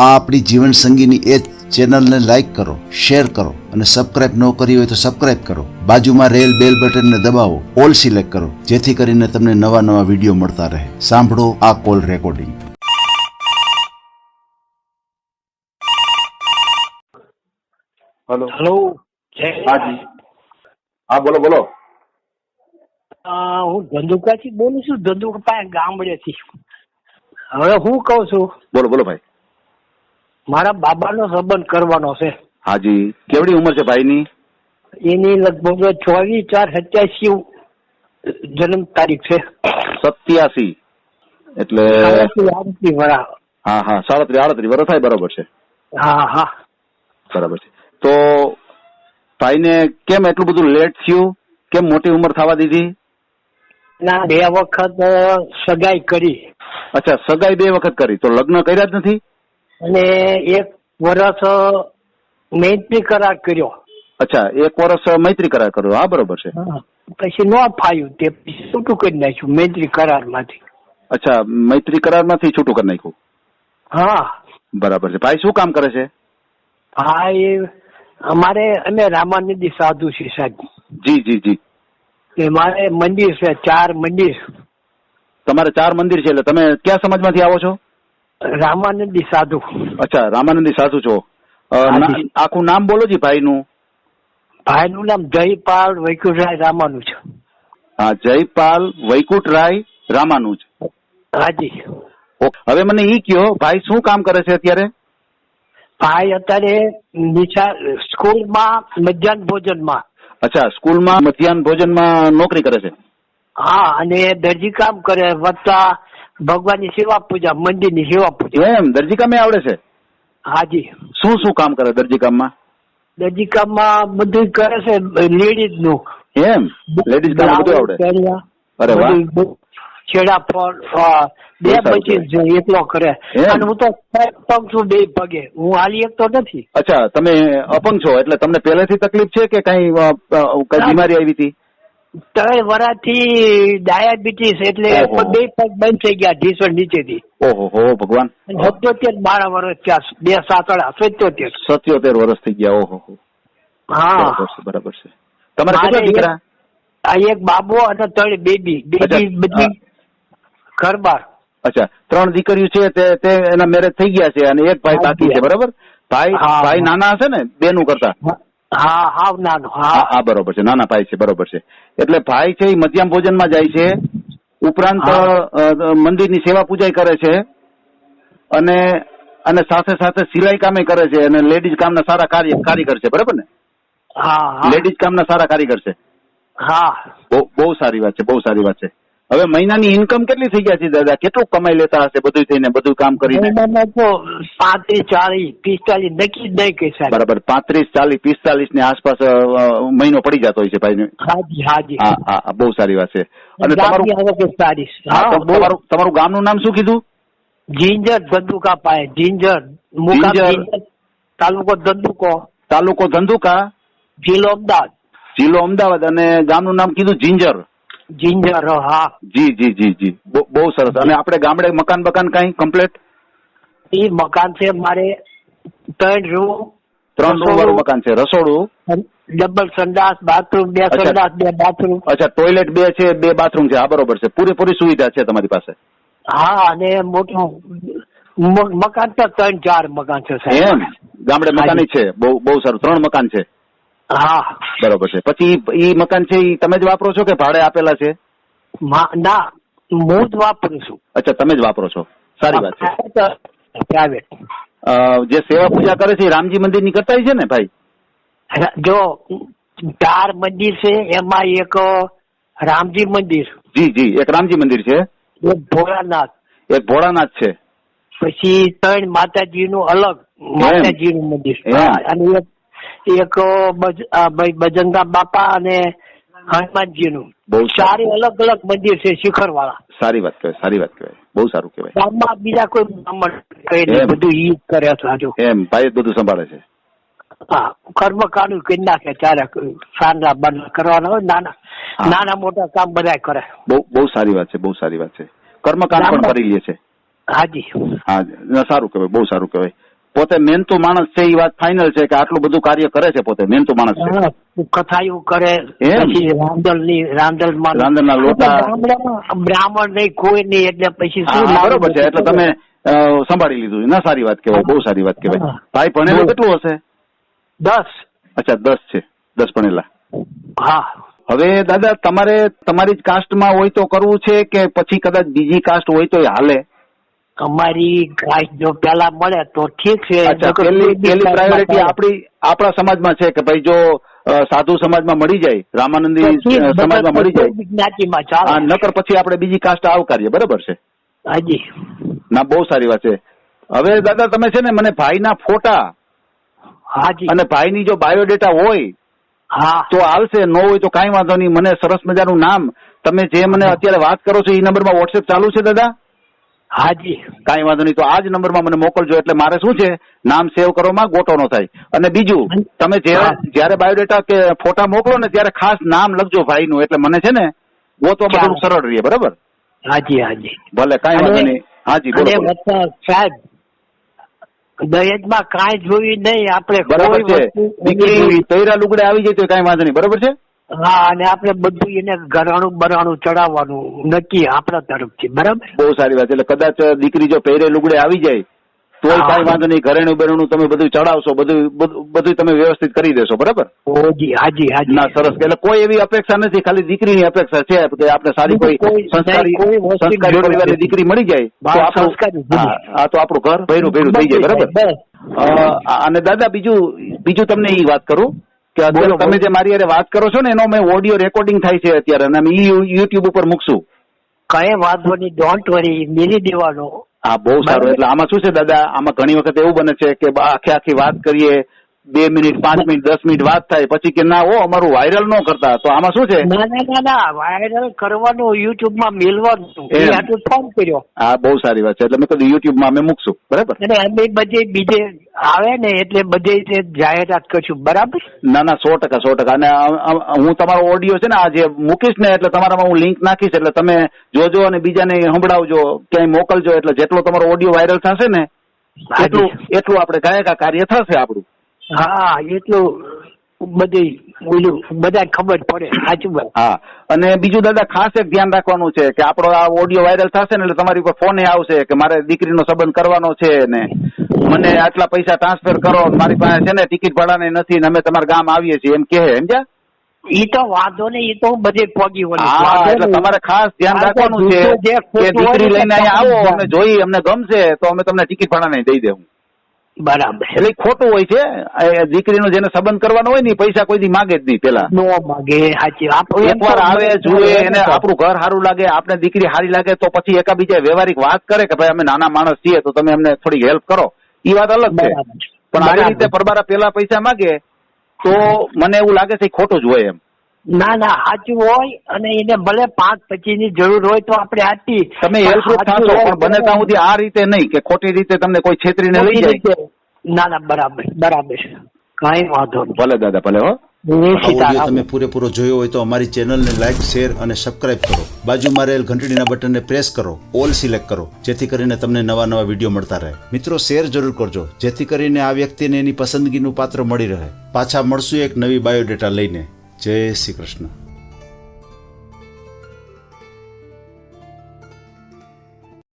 આ આપણી જીવન સંગીની એ ચેનલને લાઈક કરો, શેર કરો અને સબસ્ક્રાઇબ ન કરી હોય તો સબસ્ક્રાઇબ કરો. બાજુમાં રહેલ બેલ બટનને દબાવો, ઓલ સિલેક્ટ કરો, જેથી કરીને તમને નવા નવા વિડીયો મળતા રહે. સાંભળો આ કોલ રેકોર્ડિંગ. હેલો. હેલો. હાજી. હા, બોલો બોલો. હું ધંધુકાથી બોલું છું, ધંધુકા ગામડેથી. હવે હું કહું છું, બોલો બોલો ભાઈ. મારા બાબાનો સંબંધ કરવાનો છે. હાજી. કેવડી ઉંમર છે ભાઈની? એની લગભગ 24/4/87 જન્મ તારીખ છે. 87 એટલે 38 વર્ષ. હા હા, 37 વર્ષ થાય. બરોબર છે. હા હા, બરાબર છે. તો ભાઈને કેમ એટલું બધું લેટ થયું? કેમ મોટી ઉંમર થવા દીધી? ના, 2 વખત સગાઈ કરી. અચ્છા, સગાઈ 2 વખત કરી, તો લગ્ન કર્યા જ નથી? અને 1 વર્ષ મૈત્રી કરાર કર્યો. અચ્છા, 1 વર્ષ મૈત્રી કરાર કર્યો. હા, બરોબર છે. પછી ન ફાયું, તે પછી છૂટું કરી નાખ્યું મૈત્રી કરાર માંથી. અચ્છા, મૈત્રી કરાર માંથી છૂટું કરી નાખ્યું. હા, બરાબર છે. ભાઈ શું કામ કરે છે? હા, અમે રામાનંદી સાધુ છીએ સાહેબ. જી જી જી. મારે મંદિર છે, 4 મંદિર. તમારે 4 મંદિર છે, એટલે તમે કયા સમાજમાંથી આવો છો? રામાનંદી સાધુ. અચ્છા, રામાનંદી સાધુ છો. આખું નામ બોલો જી ભાઈનું. ભાઈનું નામ જયપાલ વૈકુંઠરાય રામાનુજ. હા, જયપાલ વૈકુંઠરાય રામાનુજ. હાજી. હવે મને ઈ કયો, ભાઈ શું કામ કરે છે અત્યારે? ભાઈ અત્યારે સ્કૂલમાં મધ્યાહન ભોજનમાં. અચ્છા, સ્કૂલમાં મધ્યાહન ભોજનમાં નોકરી કરે છે. હા, અને દરજી કામ કરે, વત્તા ભગવાનની સેવા પૂજા, મંદિરની સેવા પૂજા. એમ દરજી કામે આવડે છે? હાજી. શું શું કામ કરે દરજી કામમાં? દરજી કામમાં બધું કરે છે, લેડીઝ નું. એમ લેડીઝ કામ બધું આવડે? અરે વાહ. છેડા પર 2 બચી એકલો કરે. અને હું તો અપંગ છું 2 પગે, હું હાલી એકતો નથી. અચ્છા, તમે અપંગ છો એટલે તમને પહેલેથી તકલીફ છે કે કઈ બીમારી આવી હતી? 3 વર્ષથી ડાયાબિટીસ, એટલે 2 પગ બંધ થઈ ગયા ઢીસણ નીચેથી. ઓહો હો ભગવાન. 77 12 વર્ષ થયા, 2 7 77 વર્ષ થઈ ગયા. ઓહો. હા, બરાબર છે. તમારે કેટલા દીકરા? એક બાબો અને 3 બેબી બધી ઘર બાર. અચ્છા, 3 દીકરીઓ છે, તે એના મેરેજ થઈ ગયા છે અને એક ભાઈ બાકી છે. બરાબર. ભાઈ નાના હશે ને બેનું કરતા? હા, હાવ નાનો. હા, બરોબર છે. નાના ભાઈ છે. બરોબર છે. એટલે ભાઈ છે એ મધ્યાહન ભોજનમાં જાય છે, ઉપરાંત મંદિરની સેવા પૂજા કરે છે, અને સાથે સાથે સિલાઈ કામે કરે છે, અને લેડીઝ કામના સારા કારીગર છે. બરાબર ને? હા, લેડીઝ કામના સારા કારીગર છે. હા, બહુ સારી વાત છે. બહુ સારી વાત છે. હવે મહિનાની ઇન્કમ કેટલી થઈ ગયા છે દાદા? કેટલું કમાઈ લેતા હશે બધું થઈને, બધું કામ કરીને? 35 40 45 નક્કી જ નહીં કહી સાહેબ. બરાબર. 35 40 45 ની આસપાસ મહિનો પડી જતો હોય છે ભાઈ. હાજી હાજી. હા, બહુ સારી વાત છે. અને તમારું ગામનું નામ શું કીધું? જિંજર, ધંધુકા પાસે. જિંજર તાલુકો ધંધુકો. તાલુકો ધંધુકા, જિલ્લો અમદાવાદ. જિલ્લો અમદાવાદ. અને ગામનું નામ કીધું જિંજર. જિંજર. હા. જી જી જી જી. બહુ સરસ. અને આપણે ગામડે મકાન કઈ કમ્પ્લીટ? એ મકાન છે મારે 3 રૂમ. 3 રૂમ વાળું મકાન છે. રસોડું, ડબલ સંડાસ, બાથરૂમ, 2 સંડાસ 2 બાથરૂમ. અચ્છા, ટોયલેટ 2 છે, 2 બાથરૂમ છે. હા, બરોબર છે. પૂરેપૂરી સુવિધા છે તમારી પાસે. હા, અને મોટું મકાન તો 3 4 મકાન છે સાહેબ. એમ ગામડે મકાન છે. બહુ સારું. 3 મકાન છે. હા, બરોબર છે. પછી ઈ મકાન છે ઈ તમે જ વાપરો છો કે ભાડે આપેલા છે? ના, હું જ વાપરું છું. અચ્છા, તમે જ વાપરો છો. સારી વાત છે. પ્રાઇવેટ. જે સેવા પૂજા કરે છે રામજી મંદિર ની કરતા છે ને ભાઈ? જો 4 મંદિર છે, એમાં એક રામજી મંદિર. જી જી. એક રામજી મંદિર છે, એક ભોળાનાથ. એક ભોળાનાથ છે. પછી 3 માતાજી નું અલગ માતાજી નું મંદિર. અને એક બજરંગા બાપા અને હનુમાનજી નું. 4 અલગ અલગ મંદિર છે, શિખર વાળા. સારી વાત કહેવાય. સારી વાત કહેવાય. બહુ સારું કહેવાય. ગામમાં બીજા કોઈ બ્રાહ્મણ બધું ઈ કરે છે. એમ ભાઈ બધું સંભાળે છે. હા, કર્મ કાઢું કરી નાખે. ત્યારે સાંજના બંધ કરવાના હોય, નાના મોટા કામ બધા કરે. બહુ સારી વાત છે. બહુ સારી વાત છે. કર્મકાંડ પણ કરી લે છે. હાજી. હા, સારું કહેવાય. બહુ સારું કહેવાય. પોતે મહેનતુ માણસ છે એ વાત ફાઇનલ છે કે આટલું બધું કાર્ય કરે છે, પોતે મહેનતુ માણસ છે. હા, કથાયું કરે, એમ? પછી રાંદલના લોટા. બ્રાહ્મણ નહીં, કોઈ નહીં, એટલે પછી શું હા, બરોબર છે. એટલે તમે સંભાળી લીધું, ના સારી વાત કહેવાય, બહુ સારી વાત કહેવાય. ભાઈ ભણેલું કેટલું હશે? 10. અચ્છા, 10 છે, 10 ભણેલા. હા. હવે દાદા તમારે તમારી જ કાસ્ટમાં હોય તો કરવું છે કે પછી કદાચ બીજી કાસ્ટ હોય તો હાલે? અમારી કાસ્ટ જો પેલા મળે તો ઠીક છે. અચ્છા, પેલી પ્રાયોરિટી આપણા સમાજમાં છે કે ભાઈ જો સાધુ સમાજમાં મળી જાય, રામાનંદી સમાજમાં મળી જાય, જ્ઞાતિમાં ચાલે. નકર પછી આપણે બીજી કાસ્ટ આવકારીએ, બરાબર છે? હાજી. ના, બહુ સારી વાત છે. હવે દાદા તમે છે ને મને ભાઈના ફોટા હાજી અને ભાઈની જો બાયોડેટા હોય હા તો હાલશે, ન હોય તો કાંઈ વાંધો નહીં. મને સરસ મજાનું નામ, તમે જે મને અત્યારે વાત કરો છો એ નંબરમાં વોટ્સએપ ચાલુ છે દાદા? હાજી. કાંઈ વાંધો નહીં, તો આ જ નંબરમાં મને મોકલજો. એટલે મારે શું છે, નામ સેવ કરવામાં ગોટો ન થાય. અને બીજું, તમે જયારે બાયોડેટા કે ફોટા મોકલો ને ત્યારે ખાસ નામ લખજો ભાઈનું, એટલે મને છે ને ગોતવા બધું સરળ રહે. બરાબર? હાજી હાજી. ભલે, કાંઈ વાંધો નહીં. હાજી, બોલો. સાહેબ, દહેજમાં કાંઈ જોયું નહીં આપણે. બરાબર છે. દીકરી તૈરા લુગડે આવી જાય તો કાંઈ વાંધો નહીં. બરાબર છે? હા, અને આપણે બધું એને ઘરાણું ચડાવવાનું નક્કી આપણા તરફથી. બરાબર? બહુ સારી વાત. એટલે કદાચ દીકરી જો પહેરે લુગડે આવી જાય તો કાંઈ વાંધો નહીં, ઘરેણું બેરણું તમે બધું ચડાવશો, બધું તમે વ્યવસ્થિત કરી દેશો. બરાબર? હાજી હાજી. ના, સરસ. એટલે કોઈ એવી અપેક્ષા નથી, ખાલી દીકરીની અપેક્ષા છે કે આપણે સારી કોઈ સંસ્કારી પરિવારની દીકરી મળી જાય તો આપણું ઘર ભેરું થઈ જાય. બરાબર? અને દાદા બીજું તમને એ વાત કરું કે અત્યારે તમે જે મારી હારે વાત કરો છો ને એનો મેં ઓડિયો રેકોર્ડિંગ થાય છે અત્યારે, અને અમે યુટ્યુબ ઉપર મૂકશું. કઈ વાંધો નહીં, ડોન્ટ વરી, મેલી દેવાનો. હા, બહુ સારું. એટલે આમાં શું છે દાદા, આમાં ઘણી વખત એવું બને છે કે આખી વાત કરીએ, 2 મિનિટ 5 મિનિટ 10 મિનિટ વાત થાય, પછી કે ના અમારું વાયરલ ન કરતા. તો આમાં શું છે, ના વાયરલ કરવાનું, યુટ્યુબ માં મેલવાનું, એ આટલું ફોન કર્યો. હા, બહુ સારી વાત છે. એટલે મેં કીધું યુટ્યુબ માં અમે મૂકશું. બરાબર? અને બધે બીજે આવે ને એટલે બધે જાહેરાત કરશું. બરાબર? ના 100%. અને હું તમારો ઓડિયો છે ને આ જે મૂકીશ ને એટલે તમારામાં હું લિંક નાખીશ, એટલે તમે જોજો અને બીજાને સંભળાવજો, ક્યાંય મોકલજો. એટલે જેટલો તમારો ઓડિયો વાયરલ થશે ને એટલું આપણે ગાયકા કાર્ય થશે આપણું. હા, એટલું બધા ખબર પડે. સાચું વાત. હા, અને બીજું દાદા ખાસ એક ધ્યાન રાખવાનું છે કે આપણો આ ઓડિયો વાયરલ થશે ને એટલે તમારી ઉપર ફોન આવશે કે મારે દીકરીનો સંબંધ કરવાનો છે ને મને આટલા પૈસા ટ્રાન્સફર કરો, મારી પાસે છે ને ટિકિટ ભાડાને નથી ને અમે તમારા ગામ આવીએ છીએ એમ કહે. સમજ્યા? ઈ તો વાંધો નહીં, ઈ તો હું બધે પહોંચી વળીશ. હા, એટલે તમારે ખાસ ધ્યાન રાખવાનું છે કે દીકરી લઈને અહીંયા આવો, અમને જોઈ અમને ગમશે તો અમે તમને ટિકિટ ભાડાને દઈ દેવું. બરાબર. એટલે ખોટું હોય છે, દીકરીનો જેને સંબંધ કરવાનો હોય ને પૈસા કોઈ દી માગે જ નહીં. પેલા નો માગે. સાચી. એકવાર આવે, જુએ, એને આપણું ઘર સારું લાગે, આપણે દીકરી સારી લાગે તો પછી એકાબીજા વ્યવહારિક વાત કરે કે ભાઈ અમે નાના માણસ છીએ તો તમે અમને થોડી હેલ્પ કરો. એ વાત અલગ છે. પણ આવી રીતે પરબારા પેલા પૈસા માગે તો મને એવું લાગે છે ખોટું જ હોય એમ. ના સાચું હોય, અને એને ભલે 5-25 ની જરૂર હોય તો આપણે આટલી તમે હેલ્પરૂપ થશો, પણ બને ત્યાં સુધી આ રીતે નહીં કે ખોટી રીતે તમને કોઈ છેતરીને લઈ જાય. ના બરાબર. કઈ વાંધો નહીં. ભલે દાદા, ભલે. હો, વિડીયો તમે પૂરેપૂરો જોયો હોય તો અમારી ચેનલને લાઈક, શેર અને સબસ્ક્રાઇબ કરો. બાજુમાં રહેલ ઘંટડીના બટનને પ્રેસ કરો, ઓલ સિલેક્ટ કરો, જેથી કરીને તમને નવા વિડીયો મળતા રહે. મિત્રો, શેર જરૂર કરજો જેથી કરીને આ વ્યક્તિને એની પસંદગીનું પાત્ર મળી રહે. પાછા મળશું એક નવી બાયોડેટા લઈને. જય શ્રી કૃષ્ણ.